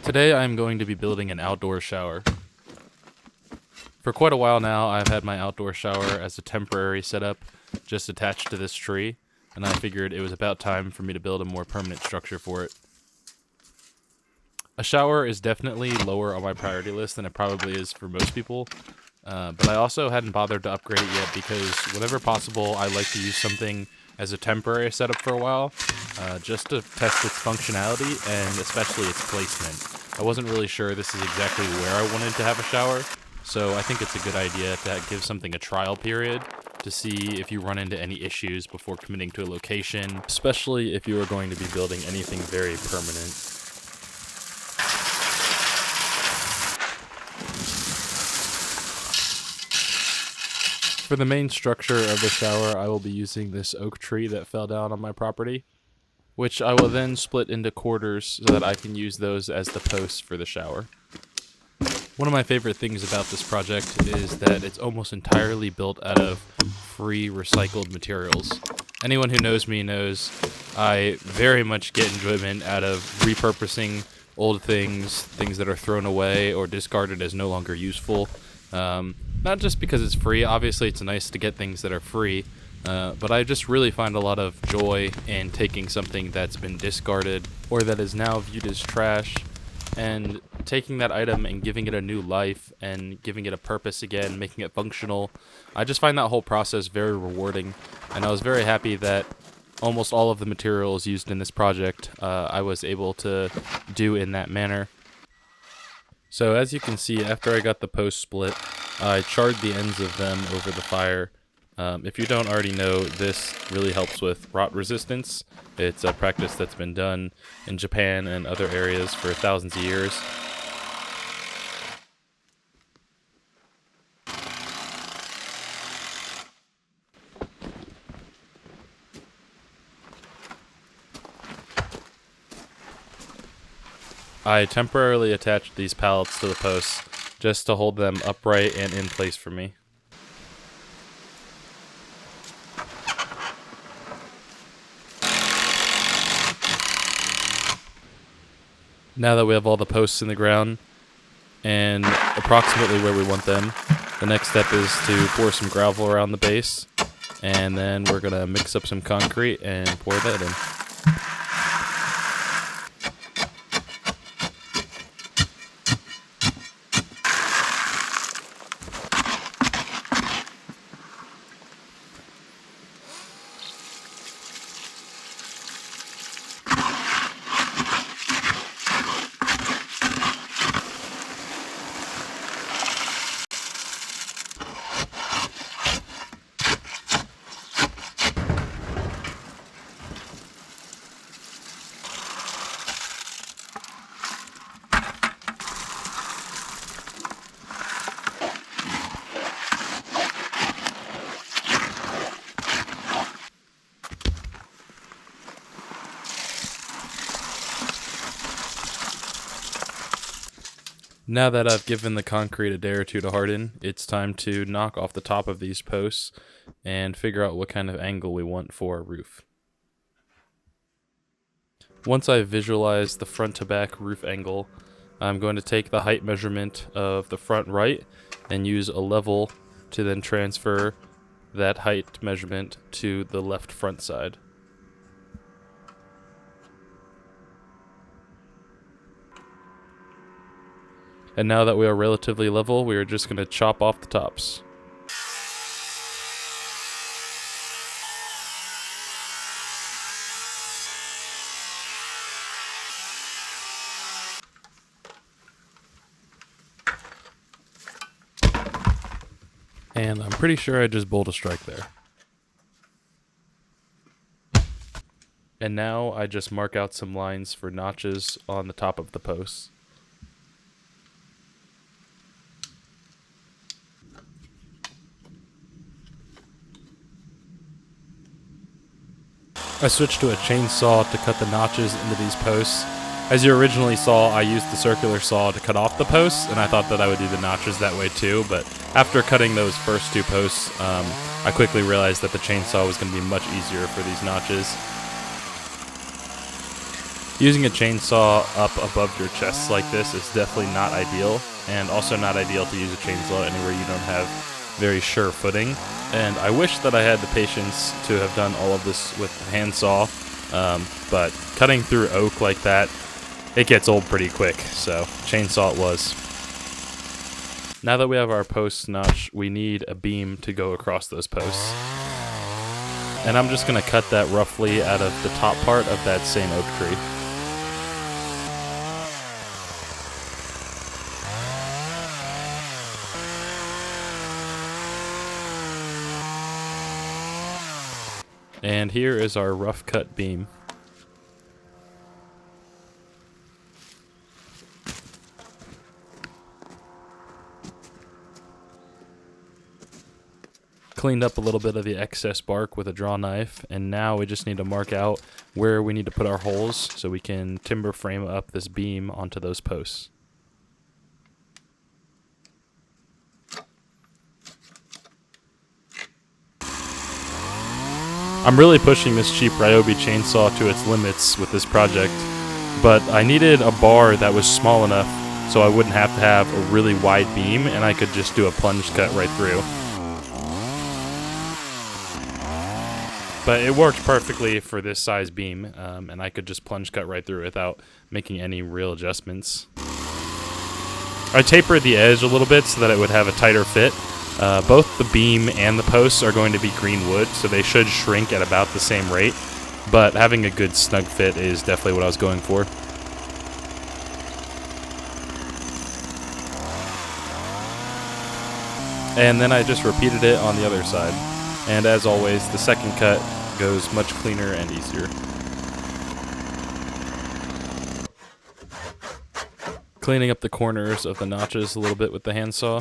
Today I'm going to be building an outdoor shower. For quite a while now, I've had my outdoor shower as a temporary setup just attached to this tree, and I figured it was about time for me to build a more permanent structure for it. A shower is definitely lower on my priority list than it probably is for most people, but I also hadn't bothered to upgrade it yet because whenever possible, I like to use something as a temporary setup for a while, just to test its functionality and especially its placement. I wasn't really sure this is exactly where I wanted to have a shower, so I think it's a good idea to give something a trial period to see if you run into any issues before committing to a location, especially if you are going to be building anything very permanent. For the main structure of the shower, I will be using this oak tree that fell down on my property, which I will then split into quarters so that I can use those as the posts for the shower. One of my favorite things about this project is that it's almost entirely built out of free recycled materials. Anyone who knows me knows I very much get enjoyment out of repurposing old things that are thrown away or discarded as no longer useful. Not just because it's free, obviously it's nice to get things that are free, but I just really find a lot of joy in taking something that's been discarded or that is now viewed as trash and taking that item and giving it a new life and giving it a purpose again, making it functional. I just find that whole process very rewarding, and I was very happy that almost all of the materials used in this project I was able to do in that manner. So as you can see, after I got the posts split, I charred the ends of them over the fire. If you don't already know, this really helps with rot resistance. It's a practice that's been done in Japan and other areas for thousands of years. I temporarily attached these pallets to the posts just to hold them upright and in place for me. Now that we have all the posts in the ground and approximately where we want them, the next step is to pour some gravel around the base, and then we're going to mix up some concrete and pour that in. Now that I've given the concrete a day or two to harden, it's time to knock off the top of these posts and figure out what kind of angle we want for our roof. Once I've visualized the front to back roof angle, I'm going to take the height measurement of the front right and use a level to then transfer that height measurement to the left front side. And now that we are relatively level, we are just going to chop off the tops. And I'm pretty sure I just bowled a strike there. And now I just mark out some lines for notches on the top of the posts. I switched to a chainsaw to cut the notches into these posts. As you originally saw, I used the circular saw to cut off the posts, and I thought that I would do the notches that way too, but after cutting those first two posts, I quickly realized that the chainsaw was going to be much easier for these notches. Using a chainsaw up above your chest like this is definitely not ideal, and also not ideal to use a chainsaw anywhere you don't have very sure footing. And I wish that I had the patience to have done all of this with a handsaw, but cutting through oak like that, it gets old pretty quick, so chainsaw it was. Now that we have our posts notched, we need a beam to go across those posts. And I'm just going to cut that roughly out of the top part of that same oak tree. And here is our rough cut beam. Cleaned up a little bit of the excess bark with a draw knife, and now we just need to mark out where we need to put our holes so we can timber frame up this beam onto those posts. I'm really pushing this cheap Ryobi chainsaw to its limits with this project, but I needed a bar that was small enough so I wouldn't have to have a really wide beam and I could just do a plunge cut right through. But it worked perfectly for this size beam, and I could just plunge cut right through without making any real adjustments. I tapered the edge a little bit so that it would have a tighter fit. Both the beam and the posts are going to be green wood, so they should shrink at about the same rate, but having a good snug fit is definitely what I was going for. And then I just repeated it on the other side. And as always, the second cut goes much cleaner and easier. Cleaning up the corners of the notches a little bit with the handsaw.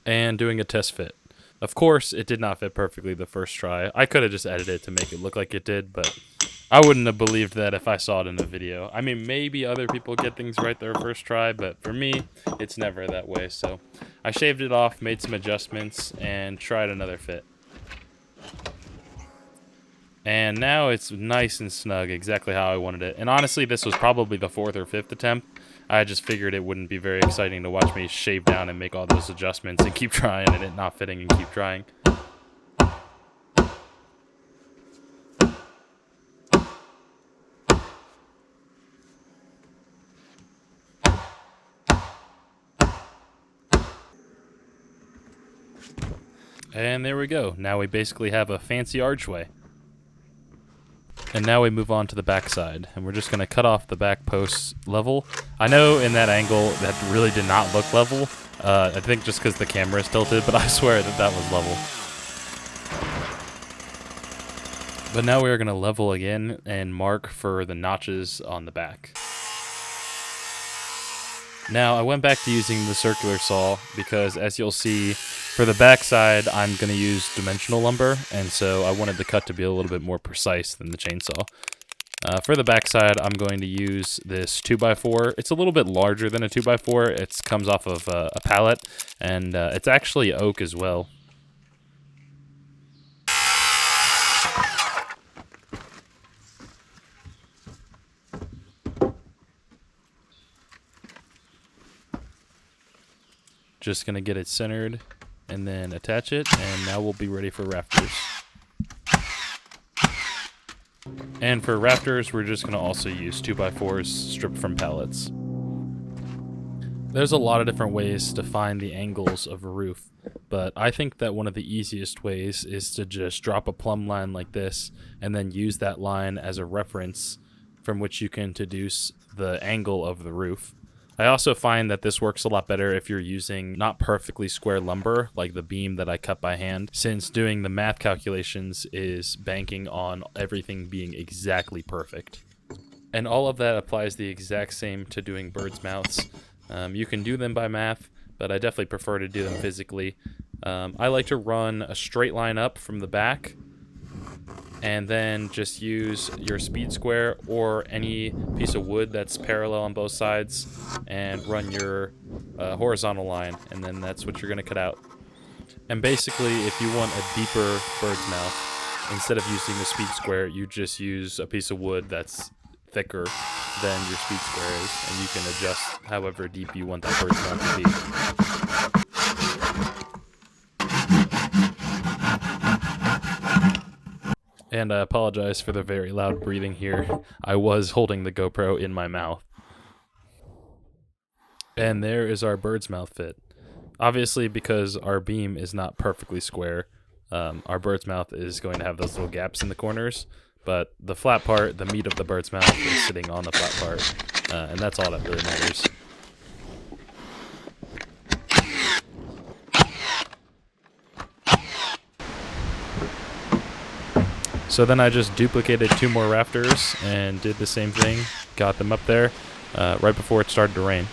And doing a test fit. Of course, it did not fit perfectly the first try. I could have just edited it to make it look like it did, but I wouldn't have believed that if I saw it in a video. I mean, maybe other people get things right their first try, but for me, it's never that way. So I shaved it off, made some adjustments, and tried another fit. And now it's nice and snug, exactly how I wanted it. And honestly, this was probably the 4th or 5th attempt. I just figured it wouldn't be very exciting to watch me shave down and make all those adjustments and keep trying and it not fitting and keep trying. And there we go. Now we basically have a fancy archway. And now we move on to the back side, and we're just going to cut off the back post level. I know in that angle that really did not look level. I think just because the camera is tilted, but I swear that that was level. But now we are going to level again and mark for the notches on the back. Now I went back to using the circular saw because, as you'll see, for the back side I'm going to use dimensional lumber, and so I wanted the cut to be a little bit more precise than the chainsaw. For the back side I'm going to use this 2x4. It's a little bit larger than a 2x4. It comes off of a pallet, and it's actually oak as well. Just going to get it centered and then attach it, and now we'll be ready for rafters. And for rafters, we're just going to also use 2x4s stripped from pallets. There's a lot of different ways to find the angles of a roof, but I think that one of the easiest ways is to just drop a plumb line like this and then use that line as a reference from which you can deduce the angle of the roof. I also find that this works a lot better if you're using not perfectly square lumber like the beam that I cut by hand, since doing the math calculations is banking on everything being exactly perfect. And all of that applies the exact same to doing birds' mouths. You can do them by math, but I definitely prefer to do them physically. I like to run a straight line up from the back, and then just use your speed square or any piece of wood that's parallel on both sides and run your horizontal line, and then that's what you're going to cut out. And basically, if you want a deeper bird's mouth, instead of using the speed square, you just use a piece of wood that's thicker than your speed square is, and you can adjust however deep you want that bird's mouth to be. And I apologize for the very loud breathing here. I was holding the GoPro in my mouth. And there is our bird's mouth fit. Obviously, because our beam is not perfectly square, our bird's mouth is going to have those little gaps in the corners, but the flat part, the meat of the bird's mouth, is sitting on the flat part, and that's all that really matters. So then I just duplicated 2 more rafters and did the same thing, got them up there right before it started to rain.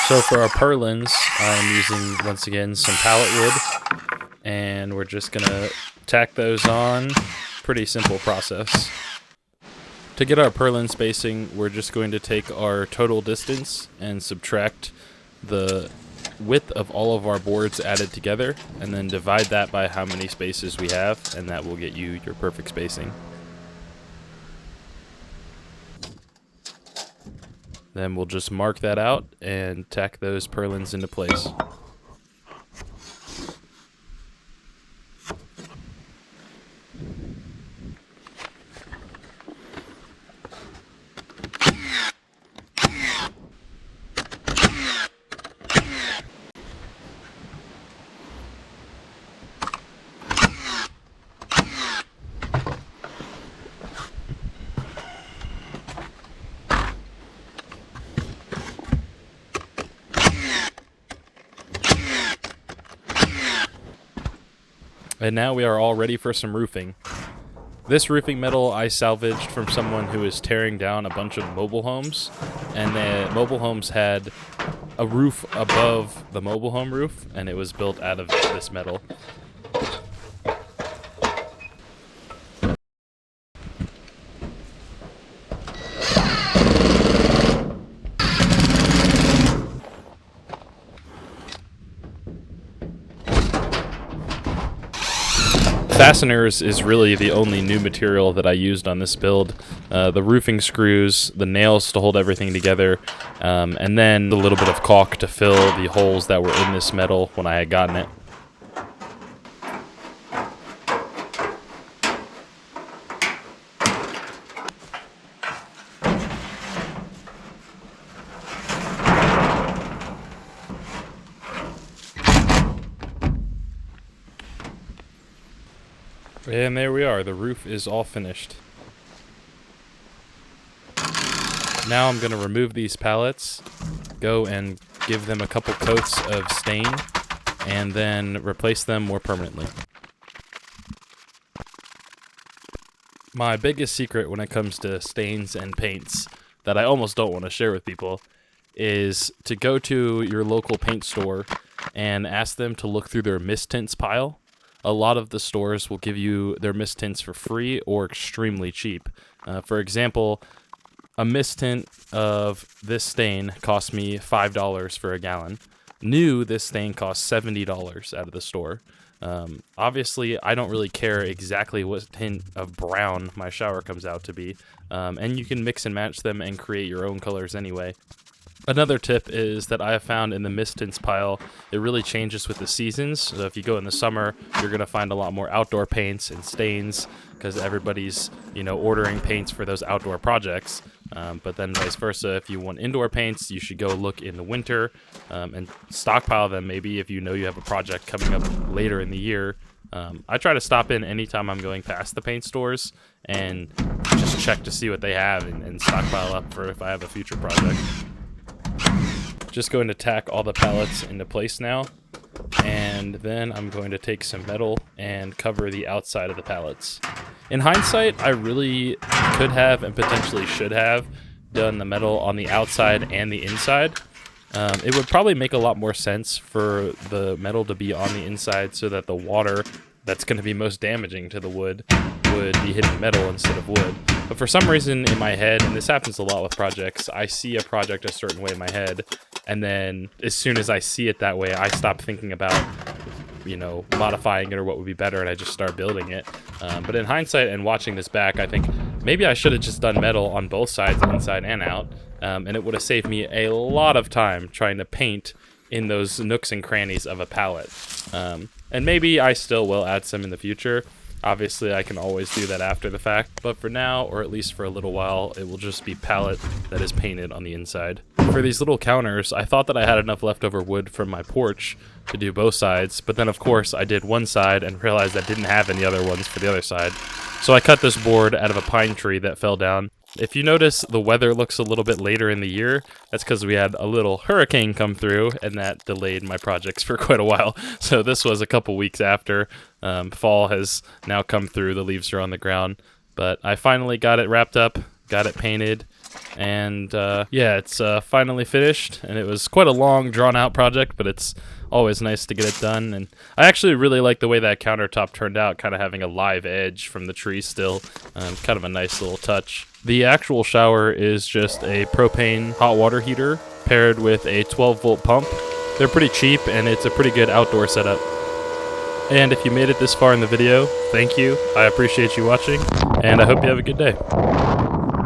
So for our purlins, I'm using, once again, some pallet wood, and we're just going to tack those on. Pretty simple process. To get our purlin spacing, we're just going to take our total distance and subtract the width of all of our boards added together, and then divide that by how many spaces we have, and that will get you your perfect spacing. Then we'll just mark that out and tack those purlins into place. And now we are all ready for some roofing. This roofing metal I salvaged from someone who was tearing down a bunch of mobile homes, and the mobile homes had a roof above the mobile home roof, and it was built out of this metal. Fasteners is really the only new material that I used on this build. The roofing screws, the nails to hold everything together, and then a little bit of caulk to fill the holes that were in this metal when I had gotten it. And there we are, the roof is all finished. Now I'm going to remove these pallets, go and give them a couple coats of stain, and then replace them more permanently. My biggest secret when it comes to stains and paints that I almost don't want to share with people is to go to your local paint store and ask them to look through their mist tints pile. A lot of the stores will give you their mist tints for free or extremely cheap. For example, a mist tint of this stain cost me $5 for a gallon. New, this stain costs $70 out of the store. Obviously, I don't really care exactly what tint of brown my shower comes out to be, and you can mix and match them and create your own colors anyway. Another tip is that I have found in the mist tints pile, it really changes with the seasons. So if you go in the summer, you're going to find a lot more outdoor paints and stains because everybody's, ordering paints for those outdoor projects. But then vice versa, if you want indoor paints, you should go look in the winter and stockpile them maybe if you know you have a project coming up later in the year. I try to stop in anytime I'm going past the paint stores and just check to see what they have and stockpile up for if I have a future project. Just going to tack all the pallets into place now, and then I'm going to take some metal and cover the outside of the pallets. In hindsight, I really could have and potentially should have done the metal on the outside and the inside. It would probably make a lot more sense for the metal to be on the inside so that the water that's going to be most damaging to the wood would be hitting metal instead of wood. But for some reason in my head, and this happens a lot with projects, I see a project a certain way in my head, and then as soon as I see it that way, I stop thinking about, you know, modifying it or what would be better, and I just start building it. But in hindsight and watching this back, I think maybe I should have just done metal on both sides, inside and out, and it would have saved me a lot of time trying to paint in those nooks and crannies of a pallet. And maybe I still will add some in the future. Obviously, I can always do that after the fact, but for now, or at least for a little while, it will just be pallet that is painted on the inside. For these little counters, I thought that I had enough leftover wood from my porch to do both sides, but then of course I did one side and realized I didn't have any other ones for the other side. So I cut this board out of a pine tree that fell down. If you notice the weather looks a little bit later in the year, that's because we had a little hurricane come through, and that delayed my projects for quite a while. So this was a couple weeks after. Fall has now come through, the leaves are on the ground, but I finally got it wrapped up, got it painted, and yeah, it's finally finished, and it was quite a long, drawn-out project, but it's always nice to get it done. And I actually really like the way that countertop turned out, kind of having a live edge from the tree still. Kind of a nice little touch. The actual shower is just a propane hot water heater paired with a 12-volt pump. They're pretty cheap, and it's a pretty good outdoor setup. And if you made it this far in the video, thank you. I appreciate you watching, and I hope you have a good day.